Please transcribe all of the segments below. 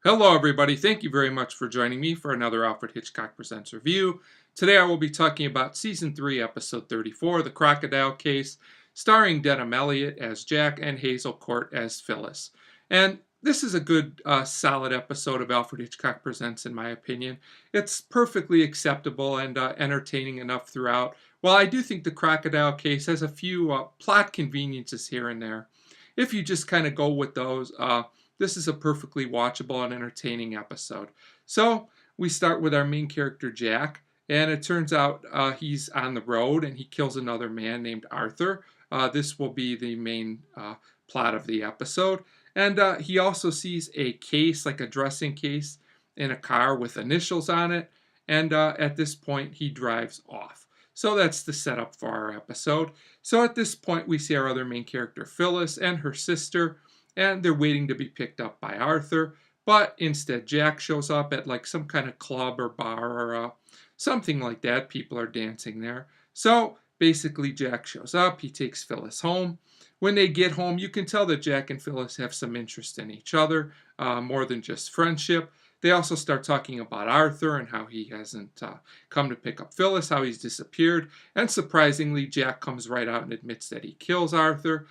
Hello, everybody. Thank you very much for joining me for another Alfred Hitchcock Presents review. Today I will be talking about Season 3, Episode 34, The Crocodile Case, starring Denholm Elliott as Jack and Hazel Court as Phyllis. And this is a good, solid episode of Alfred Hitchcock Presents, in my opinion. It's perfectly acceptable and entertaining enough throughout. While I do think The Crocodile Case has a few plot conveniences here and there, if you just kind of go with those, this is a perfectly watchable and entertaining episode. So we start with our main character, Jack, and it turns out he's on the road and he kills another man named Arthur. This will be the main plot of the episode. And he also sees a case, like a dressing case, in a car with initials on it. And at this point, he drives off. So that's the setup for our episode. So at this point, we see our other main character, Phyllis, and her sister, and they're waiting to be picked up by Arthur. But instead, Jack shows up at like some kind of club or bar or something like that. People are dancing there. So basically, Jack shows up. He takes Phyllis home. When they get home, you can tell that Jack and Phyllis have some interest in each other, more than just friendship. They also start talking about Arthur and how he hasn't come to pick up Phyllis, how he's disappeared. And surprisingly, Jack comes right out and admits that he kills Arthur.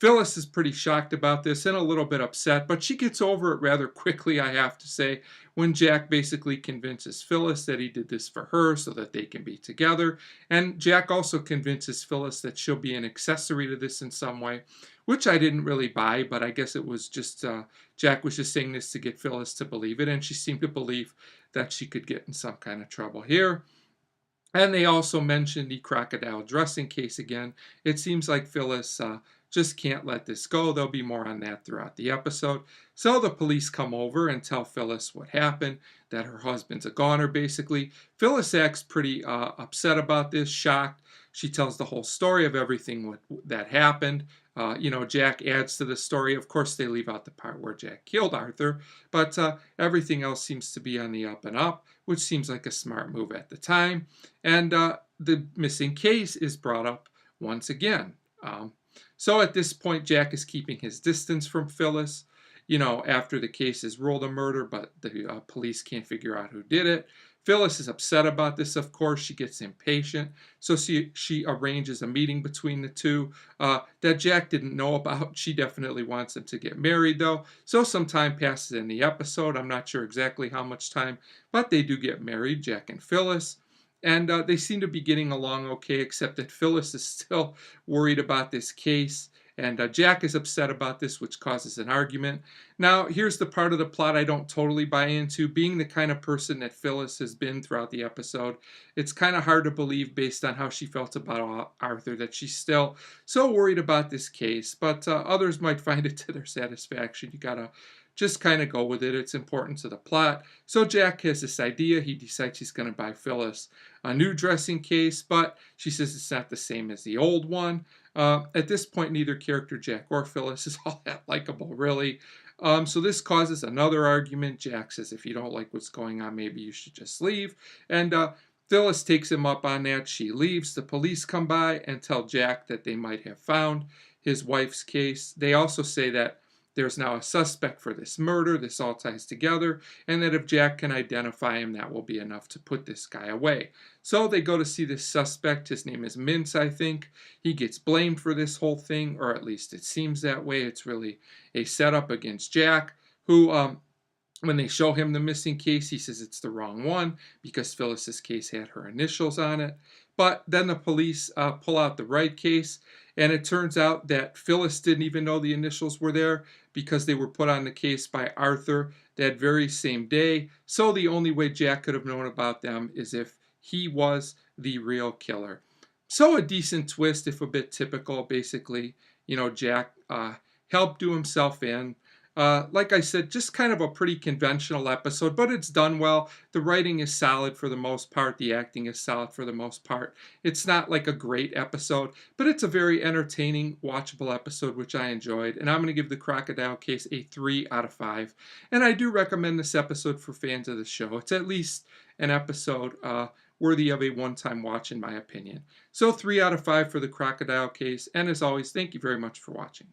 Phyllis is pretty shocked about this and a little bit upset, but she gets over it rather quickly, I have to say, when Jack basically convinces Phyllis that he did this for her so that they can be together. And Jack also convinces Phyllis that she'll be an accessory to this in some way, which I didn't really buy, but I guess it was just Jack was just saying this to get Phyllis to believe it, and she seemed to believe that she could get in some kind of trouble here. And they also mentioned the crocodile dressing case again. It seems like Phyllis just can't let this go. There'll be more on that throughout the episode. So the police come over and tell Phyllis what happened, that her husband's a goner, basically. Phyllis acts pretty upset about this, shocked. She tells the whole story of everything that happened. Jack adds to the story. Of course, they leave out the part where Jack killed Arthur, but everything else seems to be on the up and up, which seems like a smart move at the time. And the missing case is brought up once again. So at this point, Jack is keeping his distance from Phyllis, after the case is ruled a murder, but the police can't figure out who did it. Phyllis is upset about this, of course. She gets impatient. So she arranges a meeting between the two that Jack didn't know about. She definitely wants them to get married, though. So some time passes in the episode. I'm not sure exactly how much time, but they do get married, Jack and Phyllis. And they seem to be getting along okay, except that Phyllis is still worried about this case. And Jack is upset about this, which causes an argument. Now, here's the part of the plot I don't totally buy into. Being the kind of person that Phyllis has been throughout the episode, it's kind of hard to believe based on how she felt about Arthur that she's still so worried about this case. But others might find it to their satisfaction. You gotta just kind of go with it. It's important to the plot. So Jack has this idea. He decides he's going to buy Phyllis a new dressing case, but she says it's not the same as the old one. At this point, neither character, Jack or Phyllis, is all that likable, really. So this causes another argument. Jack says, if you don't like what's going on, maybe you should just leave. And Phyllis takes him up on that. She leaves. The police come by and tell Jack that they might have found his wife's case. They also say that there's now a suspect for this murder. This all ties together. And that if Jack can identify him, that will be enough to put this guy away. So they go to see this suspect. His name is Mintz, I think. He gets blamed for this whole thing, or at least it seems that way. It's really a setup against Jack, who, when they show him the missing case, he says it's the wrong one because Phyllis's case had her initials on it. But then the police pull out the right case, and it turns out that Phyllis didn't even know the initials were there because they were put on the case by Arthur that very same day. So the only way Jack could have known about them is if he was the real killer. So a decent twist, if a bit typical. Basically, Jack helped do himself in. Like I said, just kind of a pretty conventional episode, but it's done well. The writing is solid for the most part. The acting is solid for the most part. It's not like a great episode, but it's a very entertaining, watchable episode, which I enjoyed. And I'm going to give The Crocodile Case a 3 out of 5. And I do recommend this episode for fans of the show. It's at least an episode worthy of a one-time watch, in my opinion. So 3 out of 5 for The Crocodile Case. And as always, thank you very much for watching.